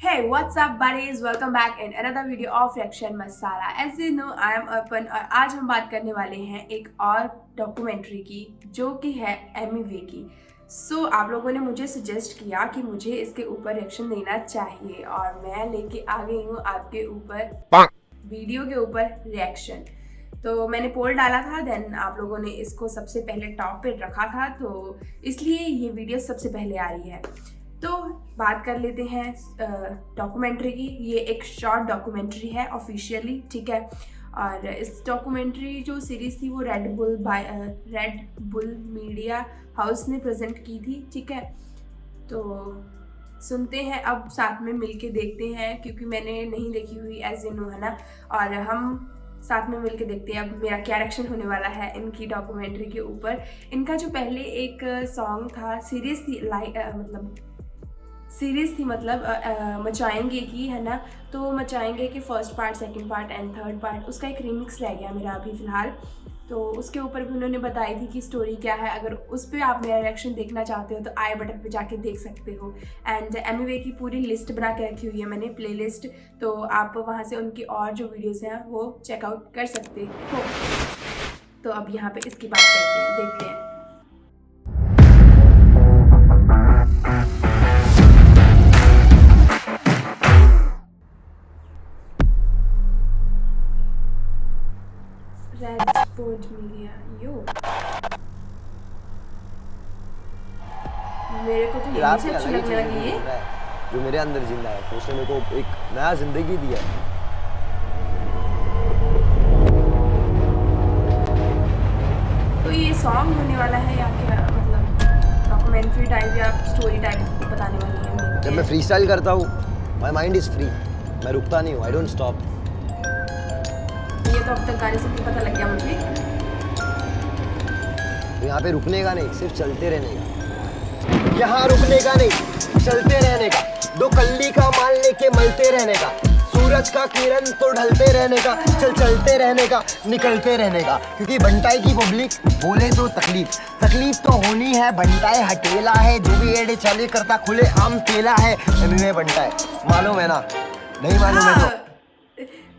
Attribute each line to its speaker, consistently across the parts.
Speaker 1: Hey, what's up buddies? Welcome back in another video of Reaction Masala. As you know, I am Arpan और आज हम बात करने वाले हैं एक और डॉक्यूमेंट्री की जो कि है एमी वे की। आप लोगों ने मुझे सजेस्ट किया कि मुझे इसके ऊपर रिएक्शन देना चाहिए और मैं लेके आ गई हूँ आपके ऊपर वीडियो के ऊपर रिएक्शन। तो मैंने पोल डाला था, देन आप लोगों ने इसको सबसे पहले टॉप पे रखा था, तो इसलिए ये वीडियो सबसे पहले आ रही है। तो बात कर लेते हैं डॉक्यूमेंट्री की। ये एक शॉर्ट डॉक्यूमेंट्री है ऑफिशियली, ठीक है। और इस डॉक्यूमेंट्री जो सीरीज़ थी वो रेड बुल मीडिया हाउस ने प्रेजेंट की थी, ठीक है। तो सुनते हैं, अब साथ में मिलके देखते हैं क्योंकि मैंने नहीं देखी हुई एज यू नो, है ना। और हम साथ में मिलके देखते हैं अब मेरा क्या रिएक्शन होने वाला है इनकी डॉक्यूमेंट्री के ऊपर। इनका जो पहले एक सॉन्ग था, सीरीज़ थी मतलब मचाएंगे की, है ना। तो मचाएंगे के first part, second part and third part, उसका एक रीमिक्स रह गया मेरा अभी फ़िलहाल। तो उसके ऊपर भी उन्होंने बताई थी कि स्टोरी क्या है। अगर उस पर आप मेरा रिएक्शन देखना चाहते हो तो आई बटन पे जाके देख सकते हो। एंड एमी वे की पूरी लिस्ट बना के रखी हुई है मैंने, प्ले लिस्ट, तो आप वहाँ से उनकी और जो वीडियोज़ हैं वो चेकआउट कर सकते हो। तो अब यहाँ पे इसकी बात करते हैं, देखते हैं। रेड मीडिया यो, मेरे को तो यहीं से अच्छी लगने लगी ये,
Speaker 2: जो मेरे अंदर जिंदा है, तो उसने मेरे को एक नया जिंदगी दिया है।
Speaker 1: तो ये सॉन्ग होने वाला है या क्या, मतलब डॉक्यूमेंट्री टाइप या स्टोरी टाइप बताने वाली है?
Speaker 2: जब मैं फ्री स्टाइल करता हूँ, माई माइंड इज फ्री, मैं रुकता नहीं हूँ, आई डोंट स्टॉप।
Speaker 1: ये तो अब तक गाने से पता लग गया मुझे।
Speaker 2: तो यहाँ पे रुकने का नहीं, सिर्फ चलते रहने का। यहाँ रुकने का नहीं, चलते रहने का। दो कल्ली का माल लेके मलते रहने का। सूरज का किरण तो ढलते रहने का। चलते रहने का, निकलते रहने का। क्योंकि बंटाई की पब्लिक बोले तो तकलीफ तो होनी है। बंटाई हटेला है, जो भी एडे चले करता खुले आम तेला है। एमी वे बंटाई, मालूम है ना? नहीं मालूम है तो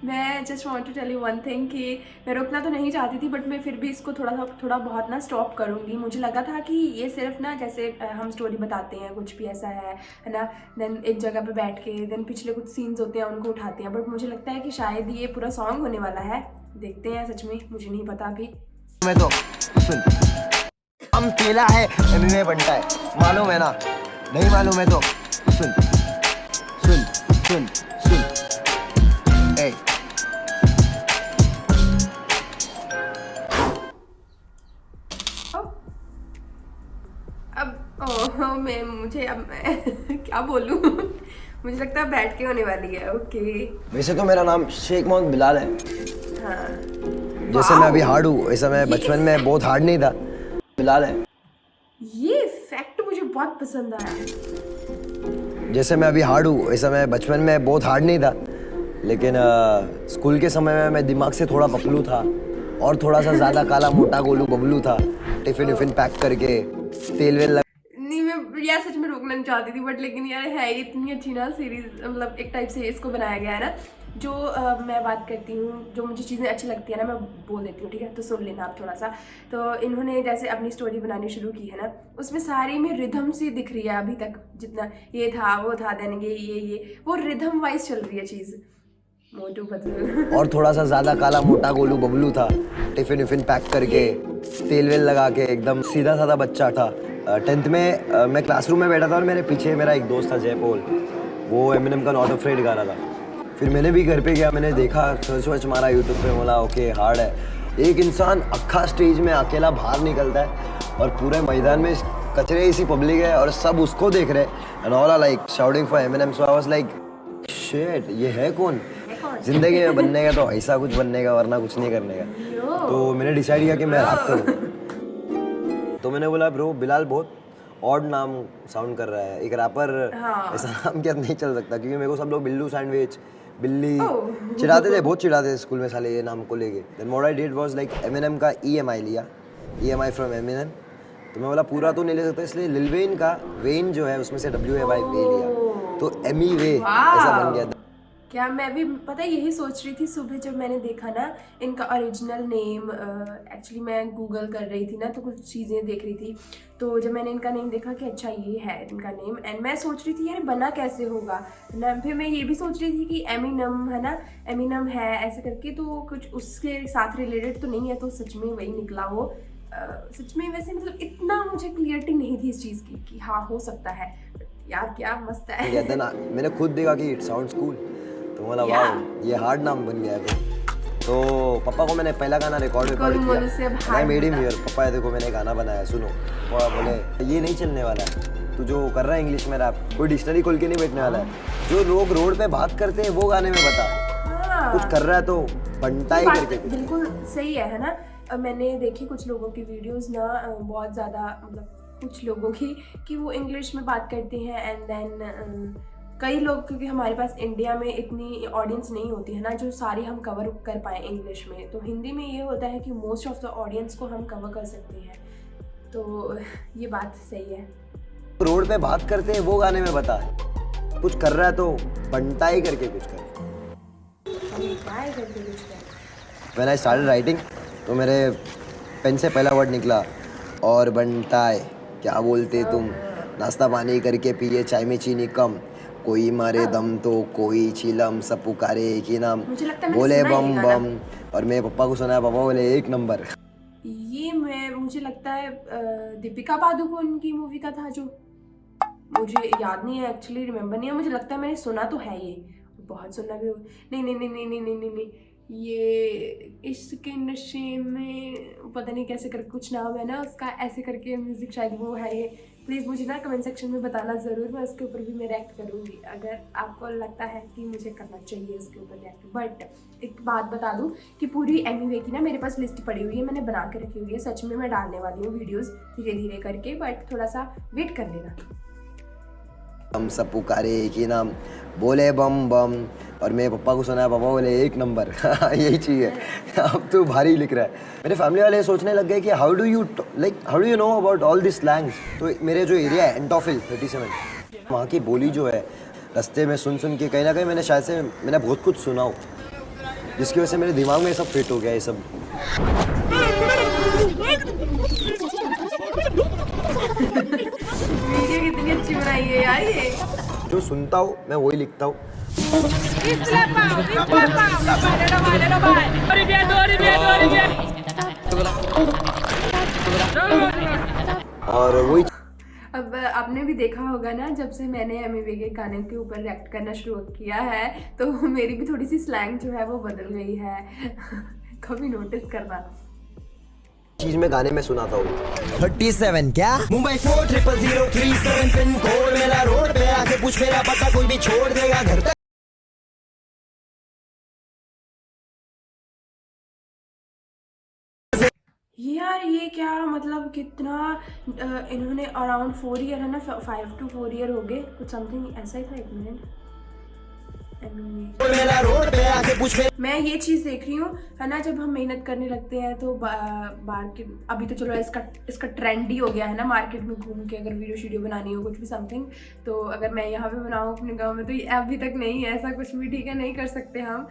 Speaker 1: मैं just want to tell you one thing कि मैं रुकना तो नहीं चाहती थी, बट मैं फिर भी इसको थोड़ा बहुत ना स्टॉप करूँगी। मुझे लगा था कि ये सिर्फ ना जैसे हम स्टोरी बताते हैं, कुछ भी ऐसा है ना, देन एक जगह पे बैठ के देन पिछले कुछ सीन्स होते हैं उनको उठाते हैं, बट मुझे लगता है कि शायद ये पूरा सॉन्ग होने वाला है। देखते हैं, सच में मुझे नहीं पता अभी।
Speaker 2: मैं तो सुन, हम तेला है, एमी वे बंटाई, मालूम है ना? नहीं मालूम है तो सुन सुन सुन सुन। ए
Speaker 1: अब मैं क्या बोलूँ मुझे लगता है बैठ के होने वाली है। ओके,
Speaker 2: वैसे तो मेरा नाम शेख मोहम्मद बिलाल है।
Speaker 1: हाँ,
Speaker 2: जैसे मैं अभी हार्ड हूँ, वैसा मैं बचपन में बहुत हार्ड नहीं था। बिलाल है।
Speaker 1: ये फैक्ट मुझे बहुत पसंद आया।
Speaker 2: जैसे मैं अभी हार्ड हूँ, वैसा मैं बचपन में बहुत हार्ड नहीं था, लेकिन स्कूल के समय में मैं दिमाग से थोड़ा पपलू था और थोड़ा सा ज़्यादा काला मोटा गोलू बबलू था। टिफिन पैक करके तेल वेल
Speaker 1: नहीं, मैं यार सच में रोकना नहीं चाहती थी, बट लेकिन यार है इतनी अच्छी ना सीरीज, मतलब एक टाइप से इसको बनाया गया है ना। जो मैं बात करती हूँ, जो मुझे चीज़ें अच्छी लगती है ना, मैं बोल देती हूँ, ठीक है। तो सुन लेना आप थोड़ा सा। तो इन्होंने जैसे अपनी स्टोरी बनानी शुरू की है ना, उसमें सारी में रिदम सी दिख रही है अभी तक, जितना ये था वो था, देन ये वो रिदम वाइज चल रही है चीज़। मोटू पतलू
Speaker 2: और थोड़ा सा ज़्यादा काला मोटा गोलू बबलू था। टिफिन पैक करके तेल वेल लगा के एकदम सीधा साधा बच्चा था। 10th में मैं क्लासरूम में बैठा था और मेरे पीछे मेरा एक दोस्त था जयपोल, वो एमिनेम का नॉट अफ्रेड गा रहा था। फिर मैंने भी घर पे गया, मैंने देखा, सर्च मारा यूट्यूब पे, बोला ओके हार्ड है। एक इंसान अक्खा स्टेज में अकेला बाहर निकलता है और पूरे मैदान में कचरे सी पब्लिक है और सब उसको देख रहे हैं and all are like shouting for Eminem. So I was like shit, ये है कौन? जिंदगी में बनने का तो ऐसा कुछ बनने का, वरना कुछ नहीं करने का। तो मैंने डिसाइड किया कि मैं रैप करूँ। तो मैंने बोला ब्रो, बिलाल बहुत ऑड नाम साउंड कर रहा है, एक रैपर ऐसा नाम क्या नहीं चल सकता, क्योंकि मेरे को सब लोग बिल्लू सैंडविच, बिल्ली चिढ़ाते थे, बहुत चिढ़ाते थे स्कूल में साले ये नाम को लेके। Then what I did was like Eminem का EMI लिया, EMI फ्रॉम एमिनेम। तो मैं बोला पूरा तो नहीं ले सकता, इसलिए लिल वेन का वेन जो है उसमें से WAY वे लिया। तो एमी वे ऐसा बन गया था।
Speaker 1: क्या मैं भी पता है यही सोच रही थी सुबह जब मैंने देखा ना इनका ओरिजिनल नेम। एक्चुअली मैं गूगल कर रही थी ना तो कुछ चीज़ें देख रही थी, तो जब मैंने इनका नेम देखा कि अच्छा ये है इनका नेम, एंड मैं सोच रही थी यार बना कैसे होगा ना। फिर मैं ये भी सोच रही थी कि एमिनम है ना, एमिनम है ऐसे करके, तो कुछ उसके साथ रिलेटेड तो नहीं है, तो सच में वही निकला वो। सच में वैसे मतलब इतना मुझे क्लियरिटी नहीं थी इस चीज़ की कि हाँ हो सकता है। यार क्या मस्त है।
Speaker 2: कहते ना, मैंने खुद देखा कि इट साउंड्स कूल, तो बोला वाह ये हार्ड नाम बन गया है। तो पापा को मैंने पहला गाना रिकॉर्ड किया, मैं मेड हिम हियर, पापा देखो मैंने गाना बनाया सुनो। पापा बोले ये नहीं चलने वाला है, तू जो कर रहा है इंग्लिश में रैप कोई डिक्शनरी खोल के नहीं बैठने वाला है, जो लोग रोड पे बात करते हैं वो गाने में बता, कुछ कर रहा है तो बनता ही करके।
Speaker 1: बिल्कुल सही है ना। मैंने देखी कुछ लोगों की वीडियोस ना, बहुत ज़्यादा मतलब कुछ लोगों की कि वो इंग्लिश में बात करते हैं, एंड देन कई लोग, क्योंकि हमारे पास इंडिया में इतनी ऑडियंस नहीं होती है ना जो सारी हम कवर कर पाए इंग्लिश में, तो हिंदी में ये होता है कि मोस्ट ऑफ द ऑडियंस को हम कवर कर सकते हैं, तो ये बात सही है।
Speaker 2: रोड पे बात करते हैं वो गाने में बता, कुछ कर रहा है तो बनता ही करके कुछ कर। When I started writing, तो मेरे पेन से पहला वर्ड निकला और बनता है, क्या बोलते तुम, नाश्ता पानी करके पिए चाय में चीनी कम, कोई मारे दम तो कोई चिलम, सब पुकारे एक ही नाम, बोले बम बम, और मेरे पापा को सुनाया, पापा बोले एक नंबर।
Speaker 1: ये मुझे लगता है दीपिका पादुकोण की मूवी का था, जो मुझे याद नहीं है एक्चुअली, रिमेम्बर नहीं है, मुझे लगता है मैंने सुना तो है, ये बहुत सुना भी हो। नहीं नहीं नहीं नहीं नहीं नहीं नहीं, नहीं। ये इश्क के नशे में पता नहीं कैसे करके कुछ नाम है ना उसका, ऐसे करके म्यूजिक शायद वो है ये। प्लीज़ मुझे ना कमेंट सेक्शन में बताना ज़रूर, मैं उसके ऊपर भी मैं रिएक्ट करूँगी अगर आपको लगता है कि मुझे करना चाहिए उसके ऊपर रिएक्ट। बट एक बात बता दूँ कि पूरी एमी वे की ना मेरे पास लिस्ट पड़ी हुई है, मैंने बना के रखी हुई है, सच में मैं डालने वाली हूँ वीडियोज़ धीरे धीरे करके, बट थोड़ा सा वेट कर लेना।
Speaker 2: हम सब पुकारे एक ही नाम, बोले बम बम, और मेरे पापा को सुनाया, पापा बोले एक नंबर। यही चीज़ है। अब तो भारी लिख रहा है। मेरे फैमिली वाले सोचने लग गए कि how do you know about all this slangs. तो मेरे जो एरिया है एंटोफिल 37, वहाँ की बोली जो है रास्ते में सुन सुन के कहीं ना कहीं मैंने शायद से मैंने बहुत कुछ सुना हो, जिसकी वजह से मेरे दिमाग में ये सब फिट हो गया ये सब।
Speaker 1: वीडियो कितनी अच्छी बनाई है यार ये।
Speaker 2: जो सुनता हूँ मैं वही लिखता हूँ। और वही
Speaker 1: अब आपने भी देखा होगा ना, जब से मैंने एमी वे के गाने के ऊपर रिएक्ट करना शुरू किया है तो मेरी भी थोड़ी सी स्लैंग जो है वो बदल गई है। कभी नोटिस करना
Speaker 2: चीज में गाने में सुनाता हूँ।
Speaker 3: 37 क्या? मुंबई 400037 पिन कोड मेरा, रोड पे आके पूछ मेरा पता, कोई भी छोड़ देगा घर तक।
Speaker 1: यार ये क्या मतलब कितना इन्होंने अराउंड 4 ईयर है ना, 5 to 4 ईयर हो गए कुछ समथिंग ऐसा ही था। एक मिनट, मैं ये चीज़ देख रही हूँ है ना, जब हम मेहनत करने लगते हैं तो मार्केट, अभी तो चलो इसका ट्रेंड ही हो गया है ना मार्केट में घूम के अगर वीडियो बनानी हो कुछ भी समथिंग, तो अगर मैं यहाँ पे बनाऊँ अपने गांव में तो ये अभी तक नहीं है ऐसा कुछ भी, ठीक है, नहीं कर सकते हम।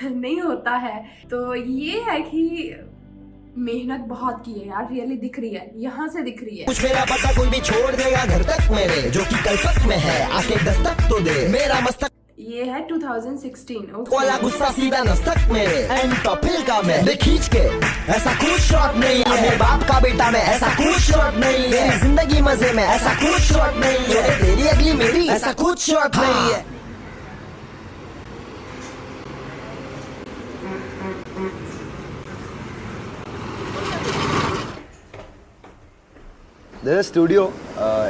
Speaker 1: नहीं होता है, तो ये है कि मेहनत बहुत की है यार, रियली दिख रही है, यहाँ से दिख रही है।
Speaker 3: कुछ मेरा पता कोई भी छोड़ देगा घर तक मेरे, जो कि कल तक में है, आके दस्तक तो दे मेरा मस्तक।
Speaker 1: ये है 2016।
Speaker 3: वाला गुस्सा सीधा नस्तक मेरे, एंड टॉपिल का मैं खींच के, ऐसा कुछ शॉट नहीं है, मेरे बाप का बेटा मैं, ऐसा कुछ शॉट नहीं है, मेरी जिंदगी मजे में, ऐसा कुछ शॉट नहीं है, तेरी अगली मेरी, ऐसा कुछ शॉट नहीं है।
Speaker 2: स्टूडियो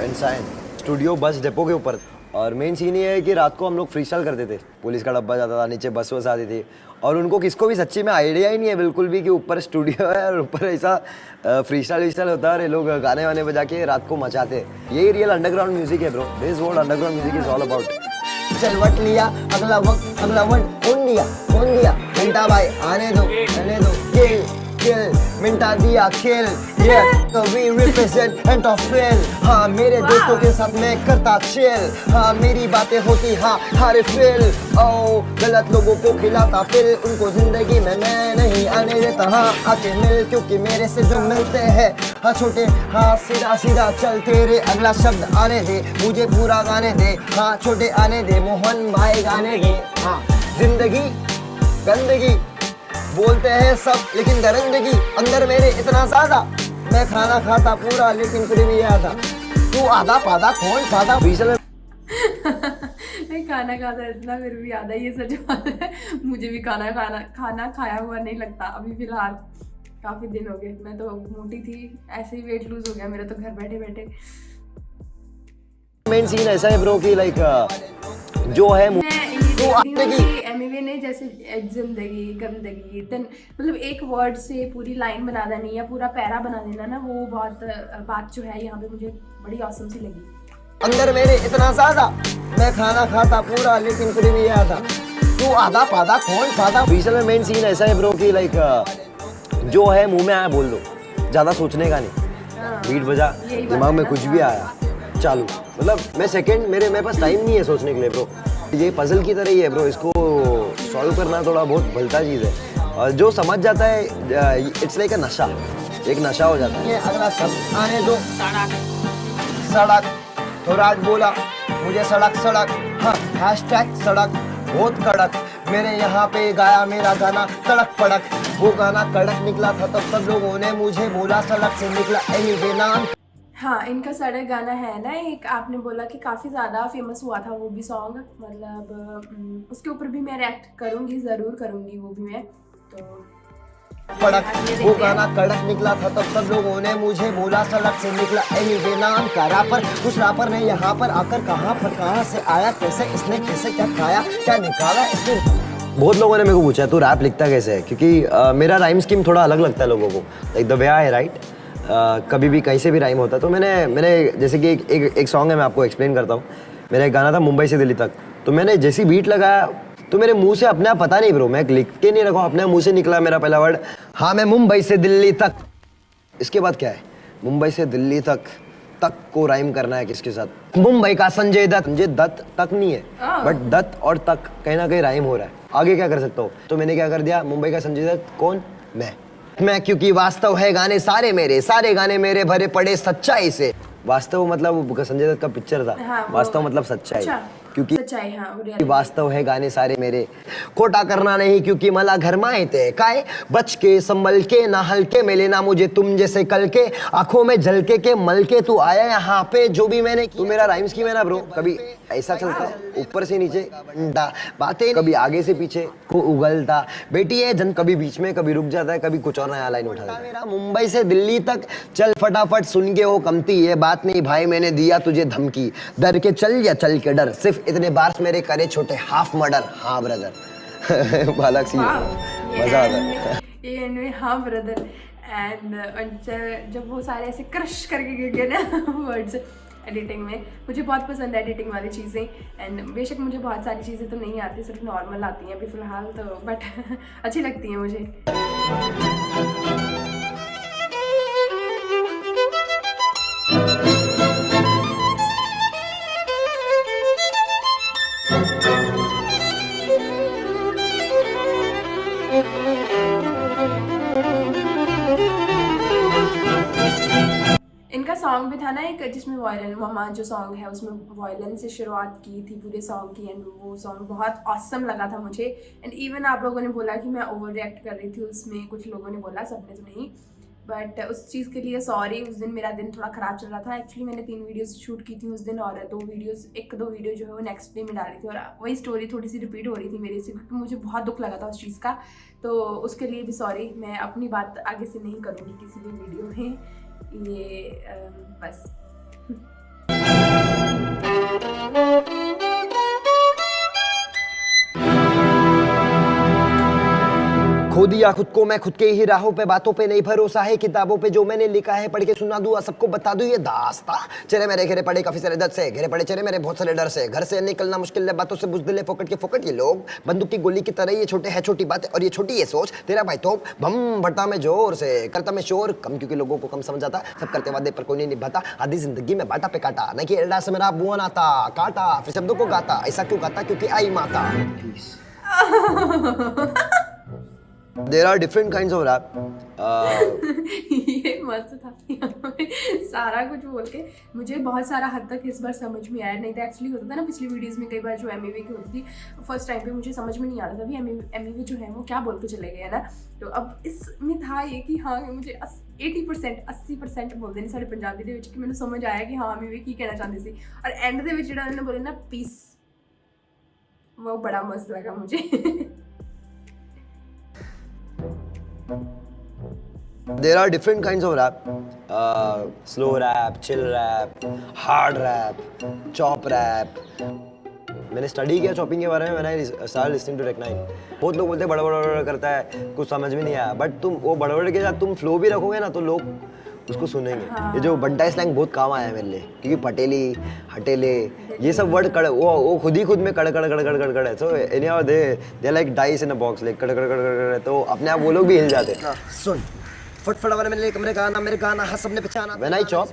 Speaker 2: इंसान स्टूडियो बस डिपो के ऊपर, और मेन सीन ये है कि रात को हम लोग फ्रीस्टाइल करते थे, पुलिस का डब्बा जाता था, नीचे बस वस आती थी, और उनको किसको भी सच्ची में आइडिया ही नहीं है बिल्कुल भी कि ऊपर स्टूडियो है और ऊपर ऐसा फ्रीस्टाइल होता है, और ये लोग गाने वाने बजा के रात को मचाते हैं। यही रियल अंडरग्राउंड म्यूजिक है bro, this what underground music is all about. चल वट लिया अगला वक्त अगला वन, कौन दिया घंटा भाई, आने दो ये मिटा दिया खेल। ये we represent end of fail. हाँ मेरे दोस्तों के साथ मैं करता चिल। हाँ मेरी बातें होती हाँ हर फेल। ओ गलत लोगों को खिलाता फिल। उनको जिंदगी में मैं नहीं आने देता हाँ आके मिल, क्योंकि मेरे से जो मिलते हैं हाँ छोटे हाँ सीधा सीधा चल तेरे अगला शब्द आने दे, मुझे पूरा गाने दे हाँ छोटे आने दे, मोहन भाई गाने दे। हाँ जिंदगी गंदगी बोलते हैं सब लेकिन दरिंदगी अंदर मेरे इतना ज्यादा। मैं खाना खाता पूरा लेकिन फिर भी आता। तू आधा पाधा कौन खाता बीसल।
Speaker 1: मैं खाना खाता इतना फिर भी आधा, ये सच बात है। मुझे भी खाना खाया हुआ नहीं लगता अभी फिलहाल। काफी दिन हो गए, मैं तो मोटी थी, ऐसे ही वेट लूज हो गया मेरा तो घर बैठे बैठे।
Speaker 2: मेन सीन ऐसा है ब्रो कि लाइक जो है
Speaker 1: मैं ये देखती हूँ कि एमिवे ने जैसे जिंदगी गंदगी देन मतलब एक वर्ड से पूरी लाइन बना देनी या पूरा पैरा बना देना ना, वो बहुत बात जो है यहाँ पे मुझे बड़ी औसम सी लगी।
Speaker 2: अंदर मेरे इतना ज्यादा। मैं खाना खाता पूरा लेकिन फिर भी आता। तू आधा पाधा कौन खाता बीसल में। मेन सीन ऐसा है ब्रो कि लाइक जो है मुंह में आया बोल दो, ज्यादा सोचने का नहीं। बीट बजा दिमाग में कुछ भी आया चालू, मतलब मैं सेकंड मेरे पास टाइम नहीं है सोचने के लिए ब्रो। ये पजल की तरह ही है ब्रो, इसको सॉल्व करना थोड़ा बहुत भलता चीज़ है। और जो समझ जाता है इट्स लाइक अ नशा, एक नशा हो जाता है। अगला शब्द आने दो। सड़क थोड़ा बोला मुझे सड़क सड़क हाँ हैशटैग सड़क बहुत कड़क। मैंने यहाँ पे गाया मेरा गाना तड़क पड़क। वो गाना कड़क निकला था तब सब लोगों ने मुझे बोला सड़क से निकला एनीवे नाम।
Speaker 1: हाँ इनका सड़क गाना है ना एक, आपने बोला कि काफ़ी ज़्यादा फेमस हुआ था वो भी सॉन्ग, मतलब उसके ऊपर भी मैं रिएक्ट करूँगी, ज़रूर करूँगी वो भी मैं। तो
Speaker 2: पड़क वो गाना कड़क निकला था तब सब लोगों ने मुझे बोला सड़क से निकला एनीवे नाम का रैपर। उस रैपर ने यहाँ पर आकर कहाँ पर कहाँ से आया, कैसे इसने कैसे क्या खाया क्या निकाला इसने। बहुत लोगों ने मेरे को पूछा तू रैप लिखता कैसे है, क्योंकि मेरा राइम स्कीम थोड़ा अलग लगता है लोगों को, like the way I right. कभी भी कहीं से भी राइम होता है। तो मैंने जैसे कि एक सॉन्ग है, मैं आपको एक्सप्लेन करता हूँ। मेरा एक गाना था मुंबई से दिल्ली तक, तो मैंने जैसी बीट लगाया तो मेरे मुंह से अपने आप पता नहीं ब्रो, मैं लिख के नहीं रखा, अपने मुंह से निकला मेरा पहला वर्ड हाँ मैं मुंबई से दिल्ली तक। इसके बाद क्या है, मुंबई से दिल्ली तक को राइम करना है किसके साथ, मुंबई का संजय दत्त तक नहीं है बट दत्त और तक कहीं ना कहीं राइम हो रहा है। आगे क्या कर सकता हूँ, तो मैंने क्या कर दिया, मुंबई का संजय दत्त कौन, मैं क्योंकि वास्तव है गाने सारे गाने मेरे भरे पड़े सच्चाई से। वास्तव मतलब संजय दत्त का पिक्चर था।
Speaker 1: हाँ,
Speaker 2: वास्तव मतलब सच्चाई।
Speaker 1: अच्छा,
Speaker 2: क्योंकि
Speaker 1: सच्चाई हाँ,
Speaker 2: वास्तव है गाने सारे मेरे, खोटा करना नहीं क्योंकि मला घर माए थे काए, बच के संभल के ना हल्के में लेना मुझे तुम जैसे कल के, आंखों में झलके के मल के तू आया यहाँ पे जो भी मैंने की। तो मेरा राइम्स की मैंने ब्रो कभी ऐसा चलता है ऊपर से नीचे बातें, कभी आगे से पीछे उगलता बेटी है जन, कभी बीच में कभी रुक जाता है, कभी कुछ और नया लाइन उठाता है। मेरा मुंबई से दिल्ली तक चल फटाफट सुन के हो कमती, ये बात नहीं भाई मैंने दिया तुझे धमकी, डर के चल या चल के डर, सिर्फ इतने बार मेरे करे छोटे हाफ मर्डर हाँ ब्रदर। बालक सी मजा आता है
Speaker 1: ये इनमें हाँ ब्रदर। एंड जब वो सारे ऐसे क्रश करके गिर गए ना वर्ड्स एडिटिंग में, मुझे बहुत पसंद है एडिटिंग वाली चीज़ें। एंड बेशक मुझे बहुत सारी चीज़ें तो नहीं आती, सिर्फ नॉर्मल आती हैं अभी फ़िलहाल तो, बट अच्छी लगती हैं मुझे। इनका सॉन्ग भी था ना एक जिसमें वायरन मामा जो सॉन्ग है उसमें वायरन से शुरुआत की थी पूरे सॉन्ग की, एंड वो सॉन्ग बहुत ऑसम लगा था मुझे। एंड इवन आप लोगों ने बोला कि मैं ओवर रिएक्ट कर रही थी उसमें, कुछ लोगों ने बोला, सबने तो नहीं, बट उस चीज़ के लिए सॉरी। उस दिन मेरा दिन थोड़ा ख़राब चल रहा था, एक्चुअली मैंने 3 वीडियोस शूट की थी उस दिन, और 2 वीडियो जो है वो नेक्स्ट डे में डाली थी, और वही स्टोरी थोड़ी सी रिपीट हो रही थी मेरे से, क्योंकि मुझे बहुत दुख लगा था उस चीज़ का। तो उसके लिए भी सॉरी, मैं अपनी बात आगे से नहीं करूँगी किसी भी वीडियो में, ये बस।
Speaker 2: खो दिया खुद को मैं खुद के ही राहों पे, बातों पे नहीं भरोसा है, किताबों पे जो मैंने लिखा है पढ़ के सुना दूं, सबको बता दूं ये दास्ता। चेहरे मेरे घेरे पड़े काफी सारे दर्द से, घेरे पड़े चेहरे मेरे बहुत सारे डर से, घर से निकलना मुश्किल है, बातों से बुज़दिल है, फोकट के फोकट ये लोग, बंदूक की गोली की तरह ये छोटे है छोटी बातें और ये छोटी ये सोच, तेरा भाई तो बम भरता मैं जोर से, करता मैं शोर कम क्योंकि लोगों को कम समझ आता, सब करते वादे पर कोई नहीं निभाता, आधी जिंदगी में बाटा पे काटा, नहीं कि एल्डा से मेरा बुआ नाता काटा, फिर शब्दों को गाता, ऐसा क्यों गाता क्योंकि आई माता। There are different kinds of rap.
Speaker 1: ये मस्त था। सारा कुछ बोल के मुझे बहुत सारा हद तक इस बार समझ में आया, नहीं तो एक्चुअली होता था ना पिछली वीडियोस में कई बार जो एमईवी की होती थी फर्स्ट टाइम पे मुझे समझ में नहीं आता था भी एमईवी जो है वो क्या बोल के चले गए है ना। तो अब इसमें था ये कि हाँ मुझे 80% बोलते नहीं साढ़े पंजाबी ਦੇ ਵਿੱਚ कि मैंने समझ आया कि हाँ एमईवी की कहना चाहती थी, और एंड ਦੇ ਵਿੱਚ ਜਿਹੜਾ उन्होंने बोले ना पीस, वो बड़ा मस्त लगा मुझे।
Speaker 2: There are different kinds of rap. Slow rap, chill rap, hard rap, chop rap. मैंने स्टडी किया चॉपिंग के बारे में, मैंने स्टार्ट लिसनिंग टू टेक 9। बहुत लोग बोलते हैं बड़ा बड़ा करता है, कुछ समझ में नहीं आया, बट तुम वो बड़बड़ के साथ तुम फ्लो भी रखोगे ना तो लोग उसको सुनेंगे। हाँ। ये जो बंटाई स्लैंग बहुत काम आया है मेरे लिए, क्योंकि पटेली हटेले ये सब वर्ड कड़ वो खुद ही खुद में कड़ है। So anyhow they like dice in a box, like कड़, तो अपने आप वो लोग भी हिल जाते हैं।
Speaker 3: सुन फटफट वाले मेरे कमरे का नाम मेरे गाना हर सबने पहचाना।
Speaker 2: व्हेन आई चॉप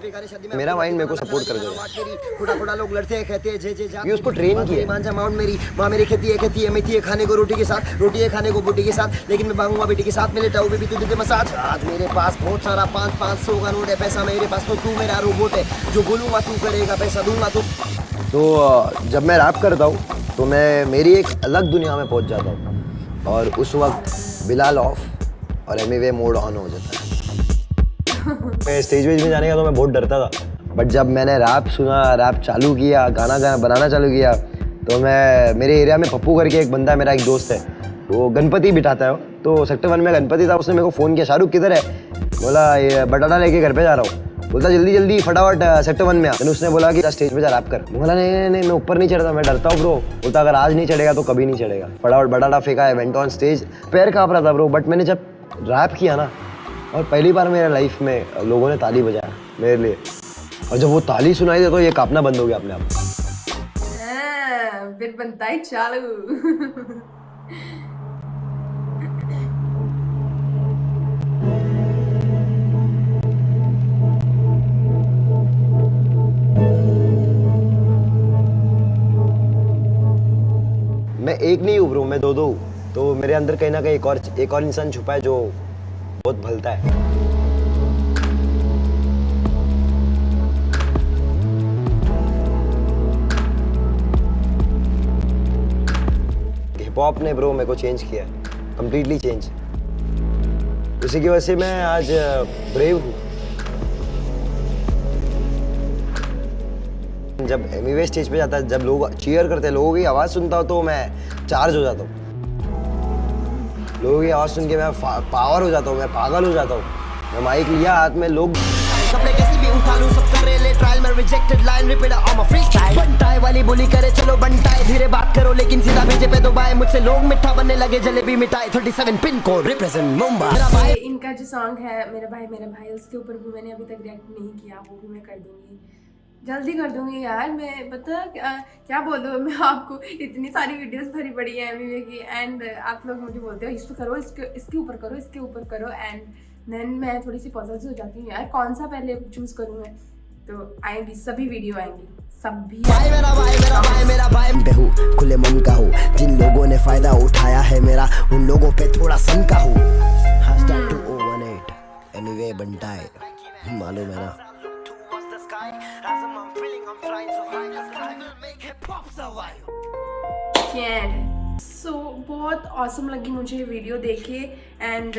Speaker 2: मेरा माइंड मेरे को सपोर्ट कर देगा।
Speaker 3: थोड़ा लोग लड़ते हैं कहते हैं जे
Speaker 2: ये उसको ट्रेन किया।
Speaker 3: मांझा माउंट मेरी माँ मेरी खेती है मेथी है खाने को रोटी के साथ, रोटी है खाने को बोटी के साथ, लेकिन मैं मांगूंगा बेटी के साथ में लेटा हूँ बेबी तू दे मसाज। आज मेरे पास बहुत सारा 500 का नोट है, पैसा मेरे पास तो तू मेरा रोबोट है, जो बोलूंगा तू करेगा पैसा दूंगा
Speaker 2: तो जब मैं रैप करता हूँ तो मैं मेरी एक अलग दुनिया में पहुँच जाता हूँ, और उस वक्त बिलाल ऑफ और एमईवे मोड ऑन हो जाता है। मैं स्टेज वेज में जाने का तो मैं बहुत डरता था, बट जब मैंने रैप सुना, रैप चालू किया, गाना बनाना चालू किया, तो मैं मेरे एरिया में पप्पू करके एक बंदा है, मेरा एक दोस्त है, वो गणपति बिठाता है, तो सेक्टर 1 में गणपति था, उसने मेरे को फ़ोन किया शाहरुख किधर है, बोला ये बटाटा लेके घर पे जा रहा हूँ, बोलता जल्दी फटाफट सेक्टर 1 में आ। मैंने उसने बोला कि स्टेज पे जा रैप कर, बोला नहीं मैं ऊपर नहीं चढ़ता, मैं डरता हूँ ब्रो। बोलता अगर आज नहीं चढ़ेगा तो कभी नहीं चढ़ेगा। फटाफट बटाटा फेंका, वेंट ऑन स्टेज, पैर काँप रहा था ब्रो, बट मैंने जब रैप किया ना, और पहली बार मेरे लाइफ में लोगों ने ताली बजाया मेरे लिए, और जब वो ताली सुनाई दे तो ये कांपना बंद हो गया अपने आप।
Speaker 1: फिर बनता है चालू।
Speaker 2: मैं एक नहीं हूँ ब्रो, मैं दो हूँ, तो मेरे अंदर कहीं ना कहीं एक और इंसान छुपा है जो बहुत भलता है। हिप हॉप ने ब्रो मेरे को चेंज किया, कंप्लीटली चेंज। उसी की वजह से मैं आज ब्रेव हूँ। जब एमईवे स्टेज पे जाता है, जब लोग चीयर करते हैं, लोगों की आवाज़ सुनता हूँ तो मैं चार्ज हो जाता हूँ। लोगों की आवाज़ सुन के मैं पावर हो जाता हूँ, मैं पागल हो जाता हूँ। मैं माइक लिया हाथ में, लोग
Speaker 3: कपड़े कैसी भी उठा लूं, सब कर रहे ले ट्रायल में, rejected line repeat on my freestyle. बंटाई वाली बोली करे चलो बंटाई, धीरे बात करो लेकिन सीधा भेजे पे दबाए, मुझसे लोग मिठा बनने लगे जलेबी मिठाई। 37 पिन कोड रिप्रेजेंट मुंबई। मेरा भाई
Speaker 1: इनका जो सॉन्ग है मेरा भाई उसके ऊपर भी मैंने अभी तक रिएक्ट नहीं किया, वो भी मैं कर दूंगी, जल्दी कर दूंगी यार। मैं पता क्या बोलूँ मैं आपको, इतनी सारी वीडियोस भरी पड़ी है एमईवे की, एंड आप लोग मुझे बोलते हो इस पर करो, इसके ऊपर करो, एंड देन मैं थोड़ी सी पॉजिटिव हो जाती हूँ यार, कौन सा पहले चूज करूँ मैं। तो आएंगी सभी वीडियो आएंगी, सभी।
Speaker 3: मेरा भाई बेहू खुले मन का हूँ, जिन लोगों ने फायदा उठाया है मेरा, उन लोगों पे थोड़ा सन का हूँ। #218 एमईवे बंटाई, मालूम है ना।
Speaker 1: सो बहुत ऑसम लगी मुझे वीडियो देखे, एंड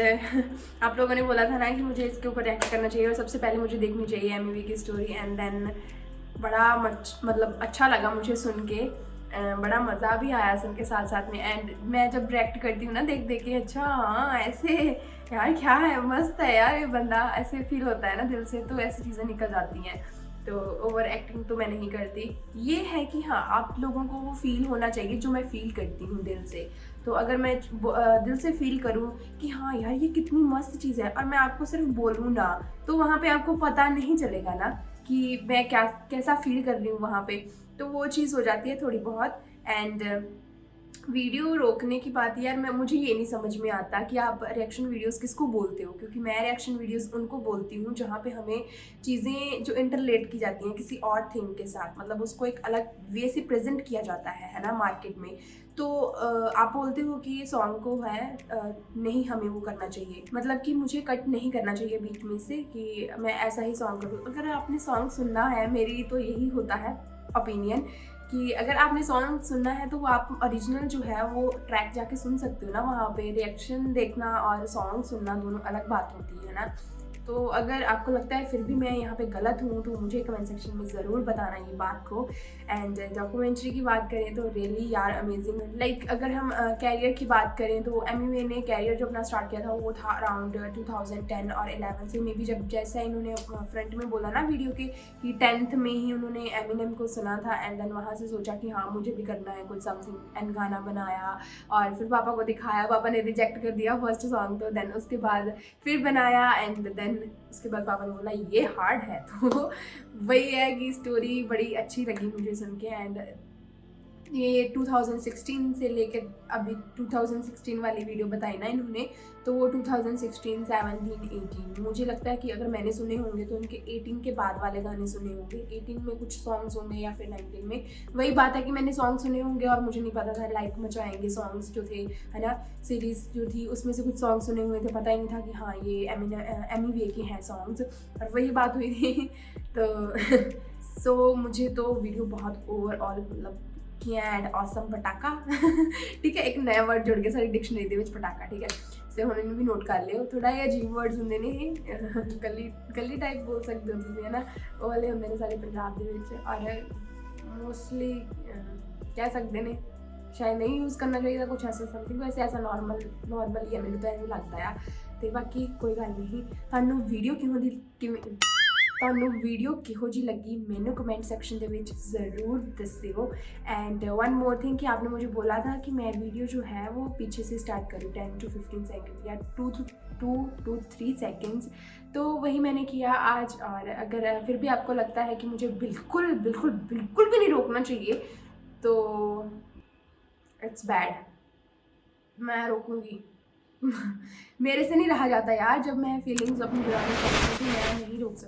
Speaker 1: आप लोगों ने बोला था ना कि मुझे इसके ऊपर रिएक्ट करना चाहिए, और सबसे पहले मुझे देखनी चाहिए एमईवी की स्टोरी, एंड देन बड़ा मतलब अच्छा लगा मुझे सुन के, बड़ा मज़ा भी आया सुन के साथ साथ में। एंड मैं जब रिएक्ट करती हूँ ना देख के, अच्छा हाँ ऐसे यार क्या है, मस्त है यार ये बंदा, ऐसे फील होता है ना दिल से, तो ऐसी चीज़ें निकल जाती हैं। तो ओवर एक्टिंग तो मैं नहीं करती। ये है कि हाँ, आप लोगों को वो फील होना चाहिए जो मैं फील करती हूँ दिल से। तो अगर मैं दिल से फील करूँ कि हाँ यार ये कितनी मस्त चीज़ है और मैं आपको सिर्फ बोलूँ ना, तो वहाँ पे आपको पता नहीं चलेगा ना कि मैं कैसा फील कर रही हूँ वहाँ पे। तो वो चीज़ हो जाती है थोड़ी बहुत। एंड वीडियो रोकने की बात यार, मुझे ये नहीं समझ में आता कि आप रिएक्शन वीडियोस किसको बोलते हो, क्योंकि मैं रिएक्शन वीडियोस उनको बोलती हूँ जहाँ पे हमें चीज़ें जो इंटरलेट की जाती हैं किसी और थिंग के साथ, मतलब उसको एक अलग वे से प्रेजेंट किया जाता है ना मार्केट में। तो आप बोलते हो कि ये सॉन्ग को है नहीं हमें वो करना चाहिए, मतलब कि मुझे कट नहीं करना चाहिए बीच में से कि मैं ऐसा ही सॉन्ग करूँ। अगर आपने सॉन्ग सुनना है, मेरी तो यही होता है ओपिनियन कि अगर आपने सॉन्ग सुनना है तो वो आप ओरिजिनल जो है वो ट्रैक जाके सुन सकते हो ना। वहाँ पे रिएक्शन देखना और सॉन्ग सुनना दोनों अलग बात होती है ना। तो अगर आपको लगता है फिर भी मैं यहाँ पे गलत हूँ तो मुझे कमेंट सेक्शन में ज़रूर बताना ये बात को। एंड डॉक्यूमेंट्री की बात करें तो रियली यार अमेजिंग। लाइक अगर हम कैरियर की बात करें तो एमी ने कैरियर जो अपना स्टार्ट किया था वो था अराउंड 2010 और 11 से। मे बी जब जैसा इन्होंने फ्रंट में बोला ना वीडियो के कि 10th में ही उन्होंने एमिनेम को सुना था एंड देन वहाँ से सोचा कि हाँ मुझे भी करना है कुछ समथिंग एंड गाना बनाया और फिर पापा को दिखाया। पापा ने रिजेक्ट कर दिया फर्स्ट सॉन्ग, तो देन उसके बाद फिर बनाया एंड देन उसके बाद पापा ने बोला ये हार्ड है। तो वही है कि स्टोरी बड़ी अच्छी लगी मुझे सुन के। एंड ये 2016 से लेकर अभी 2016 वाली वीडियो बताई ना इन्होंने, तो वो 2016, 17, 18 मुझे लगता है कि अगर मैंने सुने होंगे तो उनके 18 के बाद वाले गाने सुने होंगे। 18 में कुछ सॉन्ग्स होंगे या फिर 19 में। वही बात है कि मैंने सॉन्ग सुने होंगे और मुझे नहीं पता था लाइक मचाएंगे सॉन्ग्स जो थे, है ना, सीरीज़ जो थी उसमें से कुछ सॉन्ग सुने हुए थे। पता ही नहीं था कि हाँ ये एमी वे के हैं सॉन्ग्स, और वही बात हुई थी। तो सो मुझे तो वीडियो बहुत ओवरऑल मतलब एंड ऑसम पटाखा ठीक है, एक नया वर्ड जुड़ गया सारी डिक्शनरी ਦੇ ਵਿੱਚ ਪਟਾਕਾ, ठीक है, से हुण भी नोट कर लियो। थोड़ा जिहा अजीब वर्ड्स ਹੁੰਦੇ ਨੇ ਇਹ गली टाइप बोल सकते हो ਤੁਸੀਂ, है ना, ਉਹ वाले ਹੁੰਦੇ ਨੇ ਸਾਰੇ ਪੰਜਾਬ ਦੇ ਵਿੱਚ। और मोस्टली कह सकते हैं शायद नहीं यूज़ करना चाहिए कुछ ऐसा समथिंग, वैसे ऐसा नॉर्मल ही है, मैंने तो ऐसा लगता है। तो बाकी कोई गल नहीं। ਤੁਹਾਨੂੰ वीडियो किहो जी लगी मैनू कमेंट सेक्शन के विच ज़रूर दस्सिओ। एंड वन मोर थिंग कि आपने मुझे बोला था कि मैं वीडियो जो है वो पीछे से स्टार्ट करूँ 10 to 15 सेकेंड या 2 to 3 सेकेंड्स, तो वही मैंने किया आज। और अगर फिर भी आपको लगता है कि मुझे बिल्कुल बिल्कुल बिल्कुल भी नहीं रोकना चाहिए तो इट्स बैड, मैं रोकूँगी। मेरे से नहीं रहा जाता यार, जब मैं फीलिंग्स अपनी बुरानी करती हूँ तो मैं नहीं रोक सकती।